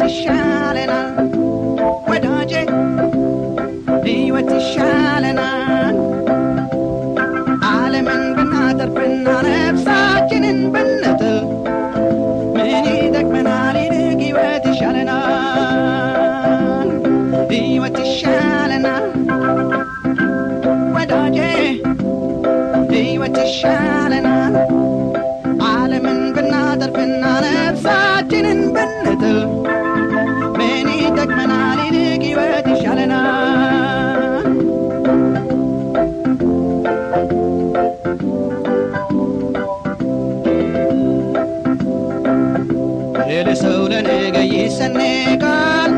ይሻለናል ወዳጄ ሕይወት ይሻለናል ዓለምን ብናተርፍና ነፍሳችንን ብንጥል ምን ይጠቅመናል ይልቅ ሕይወት ይሻለናል ሕይወት ይሻለናል ወዳጄ ሕይወት ይሻለናል ዓለምን ብናተርፍና ነፍሳችንን ብንጥል ምን ይጠቅመናል ይልቅ ሕይወት ይሻለናል ለሰው ለነገ ይሰነቃል